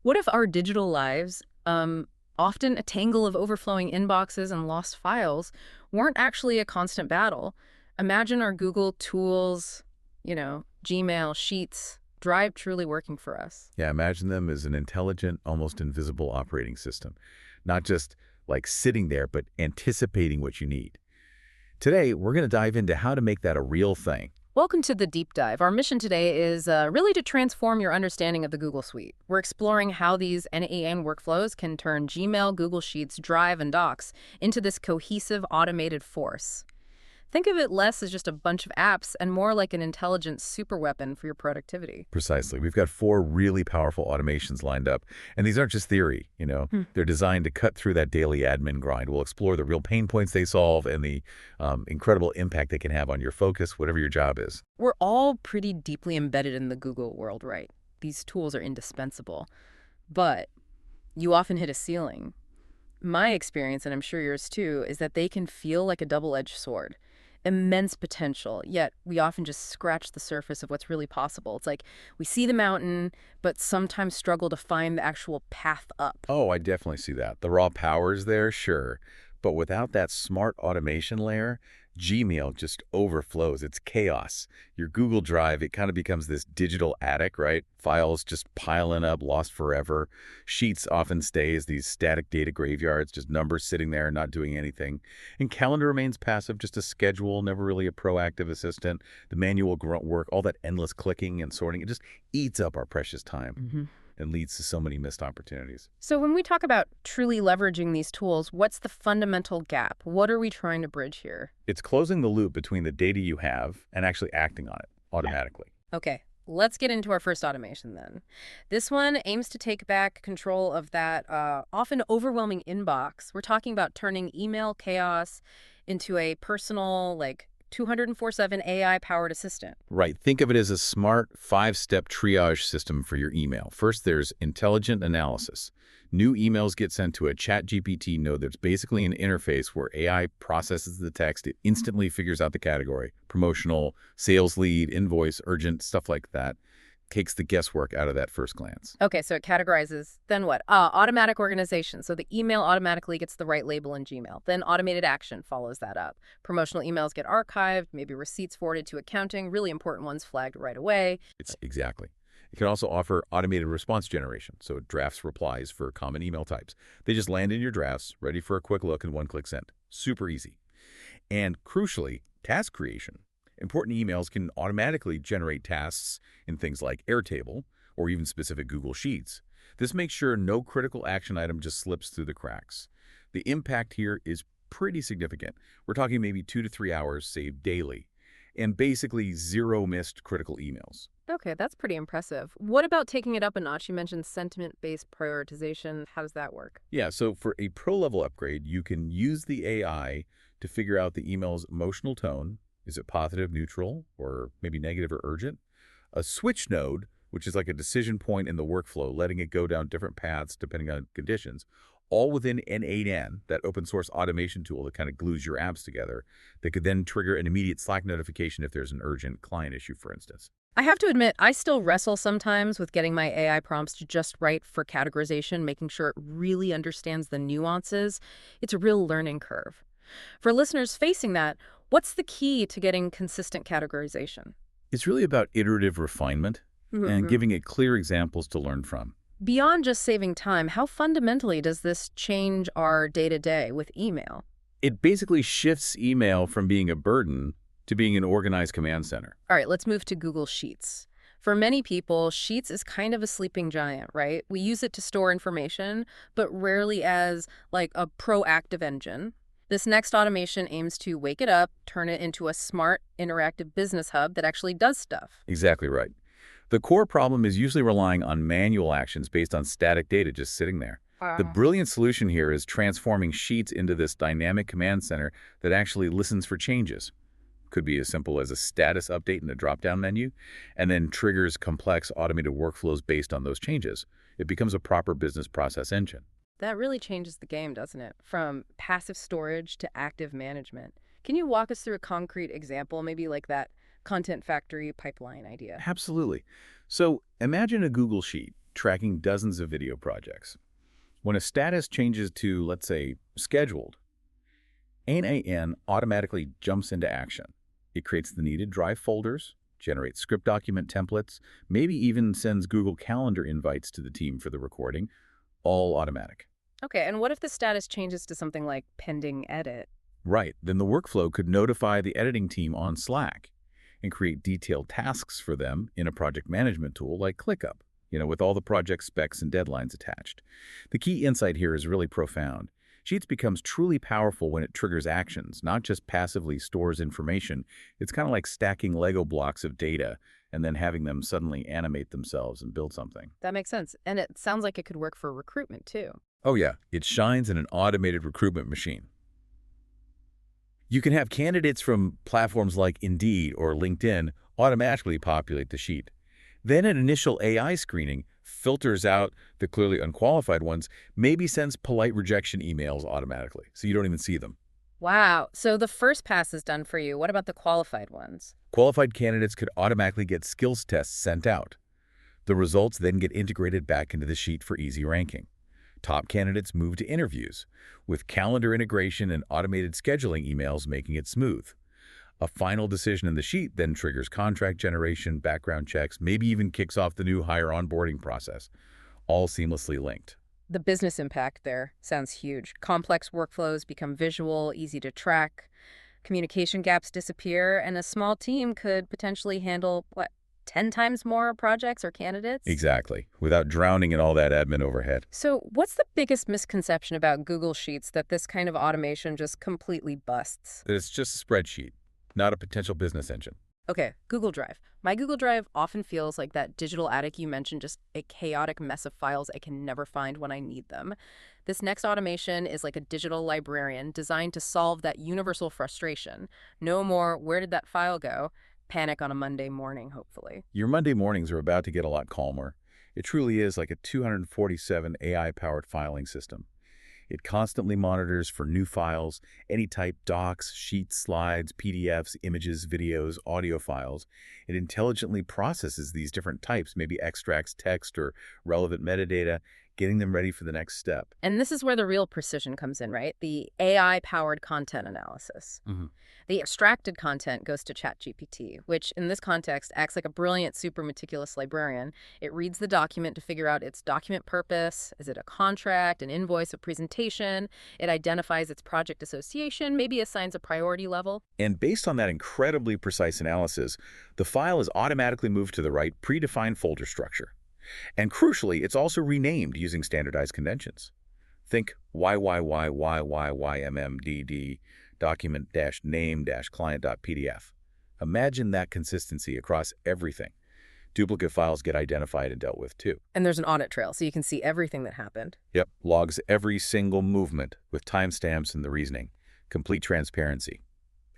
What if our digital lives, often a tangle of overflowing inboxes and lost files, weren't actually a constant battle? Imagine our Google tools, Gmail, Sheets, Drive truly working for us. Yeah, imagine them as an intelligent, almost invisible operating system. Not just like sitting there, but anticipating what you need. Today, we're going to dive into how to make that a real thing. Welcome to the deep dive. Our mission today is really to transform your understanding of the Google Suite. We're exploring how these n8n workflows can turn Gmail, Google Sheets, Drive, and Docs into this cohesive, automated force. Think of it less as just a bunch of apps and more like an intelligent superweapon for your productivity. Precisely. We've got 4 really powerful automations lined up. And these aren't just theory. They're designed to cut through that daily admin grind. We'll explore the real pain points they solve and the incredible impact they can have on your focus, whatever your job is. We're all pretty deeply embedded in the Google world, right? These tools are indispensable. But you often hit a ceiling. My experience, and I'm sure yours too, is that they can feel like a double-edged sword. Immense potential, yet we often just scratch the surface of what's really possible. It's like we see the mountain, but sometimes struggle to find the actual path up. Oh, I definitely see that. The raw power is there, sure. But without that smart automation layer, Gmail just overflows. It's chaos. Your Google Drive, it kind of becomes this digital attic, right? Files just piling up, lost forever. Sheets often stay as these static data graveyards, just numbers sitting there, not doing anything. And Calendar remains passive, just a schedule, never really a proactive assistant. The manual grunt work, all that endless clicking and sorting, it just eats up our precious time. And leads to so many missed opportunities. So when we talk about truly leveraging these tools, what's the fundamental gap? What are we trying to bridge here? It's closing the loop between the data you have and actually acting on it automatically. Okay, let's get into our first automation then. This one aims to take back control of that often overwhelming inbox. We're talking about turning email chaos into a personal, 204/7 AI-powered assistant. Right. Think of it as a smart 5-step triage system for your email. First, there's intelligent analysis. New emails get sent to a ChatGPT node that's basically an interface where AI processes the text. It instantly figures out the category: promotional, sales lead, invoice, urgent, stuff like that. Takes the guesswork out of that first glance. Okay, so it categorizes. Then what? Automatic organization. So the email automatically gets the right label in Gmail. Then automated action follows that up. Promotional emails get archived, maybe receipts forwarded to accounting, really important ones flagged right away. Exactly. It can also offer automated response generation, so it drafts replies for common email types. They just land in your drafts, ready for a quick look and one-click send. Super easy. And crucially, task creation. Important emails can automatically generate tasks in things like Airtable or even specific Google Sheets. This makes sure no critical action item just slips through the cracks. The impact here is pretty significant. We're talking maybe 2 to 3 hours saved daily and basically 0 missed critical emails. Okay, that's pretty impressive. What about taking it up a notch? You mentioned sentiment-based prioritization. How does that work? Yeah, so for a pro-level upgrade, you can use the AI to figure out the email's emotional tone. Is it positive, neutral, or maybe negative or urgent? A switch node, which is like a decision point in the workflow, letting it go down different paths depending on conditions, all within n8n, that open source automation tool that kind of glues your apps together, that could then trigger an immediate Slack notification if there's an urgent client issue, for instance. I have to admit, I still wrestle sometimes with getting my AI prompts to just right for categorization, making sure it really understands the nuances. It's a real learning curve. For listeners facing that, what's the key to getting consistent categorization? It's really about iterative refinement and giving it clear examples to learn from. Beyond just saving time, how fundamentally does this change our day-to-day with email? It basically shifts email from being a burden to being an organized command center. All right, let's move to Google Sheets. For many people, Sheets is kind of a sleeping giant, right? We use it to store information, but rarely as a proactive engine. This next automation aims to wake it up, turn it into a smart, interactive business hub that actually does stuff. Exactly right. The core problem is usually relying on manual actions based on static data just sitting there. The brilliant solution here is transforming Sheets into this dynamic command center that actually listens for changes. Could be as simple as a status update in the drop-down menu, and then triggers complex automated workflows based on those changes. It becomes a proper business process engine. That really changes the game, doesn't it? From passive storage to active management. Can you walk us through a concrete example, maybe like that content factory pipeline idea? Absolutely. So imagine a Google Sheet. tracking dozens of video projects. When a status changes to, let's say, scheduled, n8n automatically jumps into action. It creates the needed Drive folders, generates script document templates, maybe even sends Google Calendar invites to the team for the recording, all automatic. Okay, and what if the status changes to something like pending edit? Right, then the workflow could notify the editing team on Slack and create detailed tasks for them in a project management tool like ClickUp, with all the project specs and deadlines attached. The key insight here is really profound. Sheets becomes truly powerful when it triggers actions, not just passively stores information. It's kind of like stacking Lego blocks of data and then having them suddenly animate themselves and build something. That makes sense. And it sounds like it could work for recruitment, too. Oh yeah, it shines in an automated recruitment machine. You can have candidates from platforms like Indeed or LinkedIn automatically populate the sheet. Then an initial AI screening filters out the clearly unqualified ones, maybe sends polite rejection emails automatically, so you don't even see them. Wow. So the first pass is done for you. What about the qualified ones? Qualified candidates could automatically get skills tests sent out. The results then get integrated back into the sheet for easy ranking. Top candidates move to interviews, with calendar integration and automated scheduling emails making it smooth. A final decision in the sheet then triggers contract generation, background checks, maybe even kicks off the new hire onboarding process, all seamlessly linked. The business impact there sounds huge. Complex workflows become visual, easy to track, communication gaps disappear, and a small team could potentially handle, 10 times more projects or candidates? Exactly, without drowning in all that admin overhead. So what's the biggest misconception about Google Sheets that this kind of automation just completely busts? That it's just a spreadsheet, not a potential business engine. Okay, Google Drive. My Google Drive often feels like that digital attic you mentioned, just a chaotic mess of files I can never find when I need them. This next automation is like a digital librarian designed to solve that universal frustration. No more, where did that file go? Panic on a Monday morning, hopefully. Your Monday mornings are about to get a lot calmer. It truly is like a 247 AI-powered filing system. It constantly monitors for new files, any type: docs, sheets, slides, PDFs, images, videos, audio files. It intelligently processes these different types, maybe extracts text or relevant metadata, getting them ready for the next step. And this is where the real precision comes in, right? The AI-powered content analysis. The extracted content goes to ChatGPT, which in this context acts like a brilliant, super meticulous librarian. It reads the document to figure out its document purpose. Is it a contract, an invoice, a presentation? It identifies its project association, maybe assigns a priority level. And based on that incredibly precise analysis, the file is automatically moved to the right predefined folder structure. And crucially, it's also renamed using standardized conventions. Think YYYYYYMMDD document-name-client.pdf. Imagine that consistency across everything. Duplicate files get identified and dealt with too. And there's an audit trail, so you can see everything that happened. Yep, logs every single movement with timestamps and the reasoning. Complete transparency.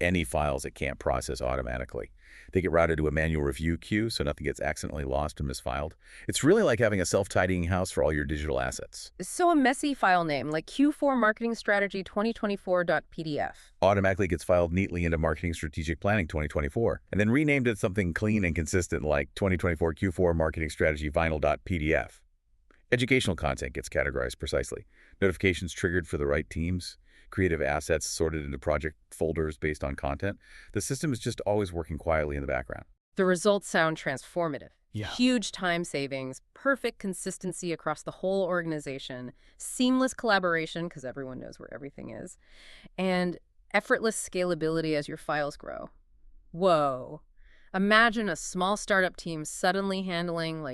Any files it can't process automatically. They get routed to a manual review queue so nothing gets accidentally lost or misfiled. It's really like having a self-tidying house for all your digital assets. So a messy file name like Q4 Marketing Strategy 2024.pdf automatically gets filed neatly into Marketing Strategic Planning 2024, and then renamed as something clean and consistent like 2024 Q4 Marketing Strategy Vinyl.pdf. Educational content gets categorized precisely. Notifications triggered for the right teams. Creative assets sorted into project folders based on content. The system is just always working quietly in the background. The results sound transformative. Yeah. Huge time savings, perfect consistency across the whole organization, seamless collaboration because everyone knows where everything is, and effortless scalability as your files grow. Whoa. Imagine a small startup team suddenly handling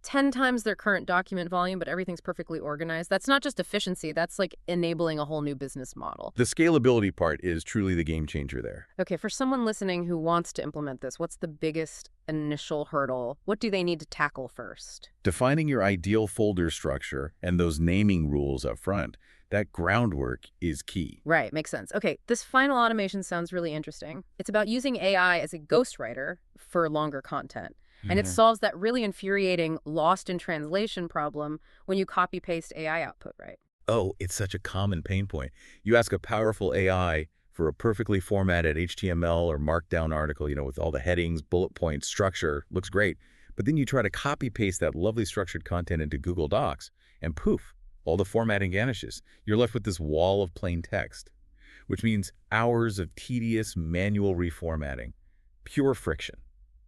10 times their current document volume, but everything's perfectly organized. That's not just efficiency, that's like enabling a whole new business model. The scalability part is truly the game changer there. Okay, for someone listening who wants to implement this, what's the biggest initial hurdle? What do they need to tackle first? Defining your ideal folder structure and those naming rules up front, that groundwork is key. Right, makes sense. Okay, this final automation sounds really interesting. It's about using AI as a ghostwriter for longer content. And it solves that really infuriating lost in translation problem when you copy-paste AI output, right? Oh, it's such a common pain point. You ask a powerful AI for a perfectly formatted HTML or Markdown article, with all the headings, bullet points, structure, looks great. But then you try to copy-paste that lovely structured content into Google Docs, and poof, all the formatting vanishes. You're left with this wall of plain text, which means hours of tedious manual reformatting. Pure friction.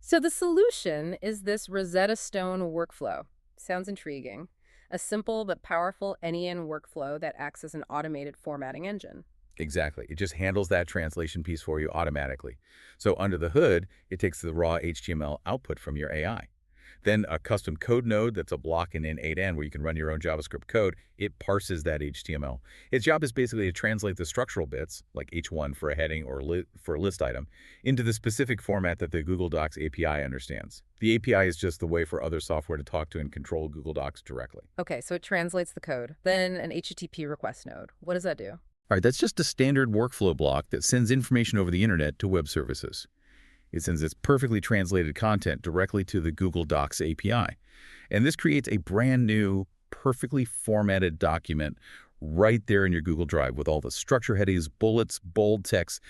So the solution is this Rosetta Stone workflow. Sounds intriguing. A simple but powerful n8n workflow that acts as an automated formatting engine. Exactly. It just handles that translation piece for you automatically. So under the hood, it takes the raw HTML output from your AI. Then a custom code node that's a block in n8n where you can run your own JavaScript code, it parses that HTML. Its job is basically to translate the structural bits, like H1 for a heading or for a list item, into the specific format that the Google Docs API understands. The API is just the way for other software to talk to and control Google Docs directly. Okay, so it translates the code. Then an HTTP request node. What does that do? All right, that's just a standard workflow block that sends information over the internet to web services. It sends its perfectly translated content directly to the Google Docs API. And this creates a brand new, perfectly formatted document right there in your Google Drive with all the structure headings, bullets, bold text,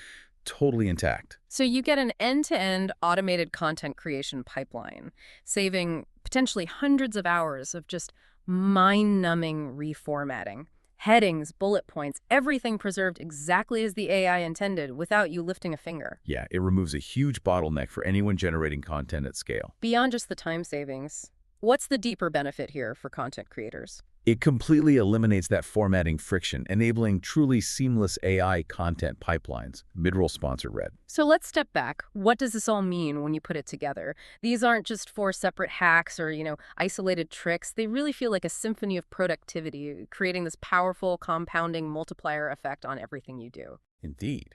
totally intact. So you get an end-to-end automated content creation pipeline, saving potentially hundreds of hours of just mind-numbing reformatting. Headings, bullet points, everything preserved exactly as the AI intended without you lifting a finger. Yeah, it removes a huge bottleneck for anyone generating content at scale. Beyond just the time savings, what's the deeper benefit here for content creators? It completely eliminates that formatting friction, enabling truly seamless AI content pipelines. Midroll sponsor read. So let's step back. What does this all mean when you put it together? These aren't just four separate hacks or, isolated tricks. They really feel like a symphony of productivity, creating this powerful compounding multiplier effect on everything you do. Indeed.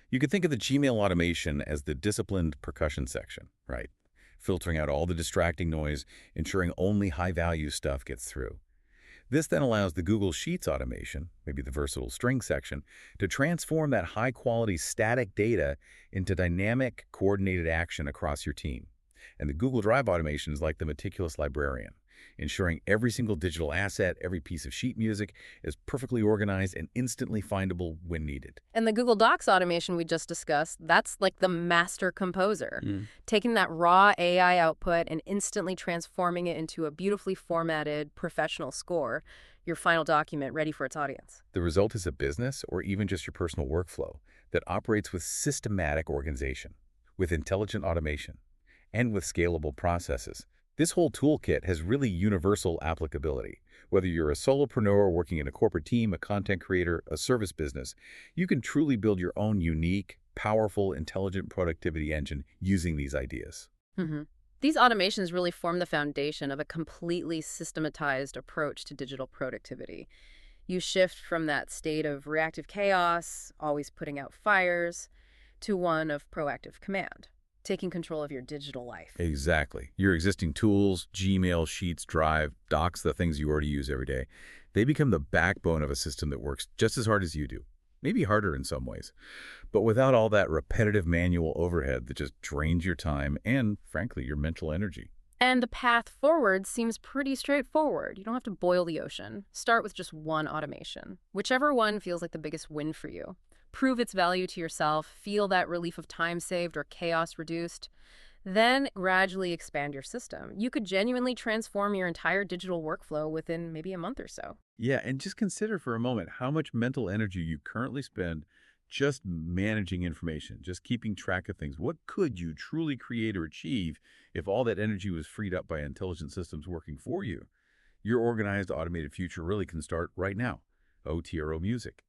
You could think of the Gmail automation as the disciplined percussion section, right? Filtering out all the distracting noise, ensuring only high-value stuff gets through. This then allows the Google Sheets automation, maybe the versatile string section, to transform that high-quality static data into dynamic, coordinated action across your team. And the Google Drive automation is like the meticulous librarian, ensuring every single digital asset, every piece of sheet music is perfectly organized and instantly findable when needed. And the Google Docs automation we just discussed, that's like the master composer, taking that raw AI output and instantly transforming it into a beautifully formatted professional score, your final document ready for its audience. The result is a business or even just your personal workflow that operates with systematic organization, with intelligent automation, and with scalable processes. This whole toolkit has really universal applicability. Whether you're a solopreneur working in a corporate team, a content creator, a service business, you can truly build your own unique, powerful, intelligent productivity engine using these ideas. These automations really form the foundation of a completely systematized approach to digital productivity. You shift from that state of reactive chaos, always putting out fires, to one of proactive command, taking control of your digital life. Exactly. Your existing tools, Gmail, Sheets, Drive, Docs, the things you already use every day, they become the backbone of a system that works just as hard as you do, maybe harder in some ways, but without all that repetitive manual overhead that just drains your time and, frankly, your mental energy. And the path forward seems pretty straightforward. You don't have to boil the ocean. Start with just one automation, whichever one feels like the biggest win for you. Prove its value to yourself, feel that relief of time saved or chaos reduced, then gradually expand your system. You could genuinely transform your entire digital workflow within maybe a month or so. Yeah, and just consider for a moment how much mental energy you currently spend just managing information, just keeping track of things. What could you truly create or achieve if all that energy was freed up by intelligent systems working for you? Your organized, automated future really can start right now. OTRO Music.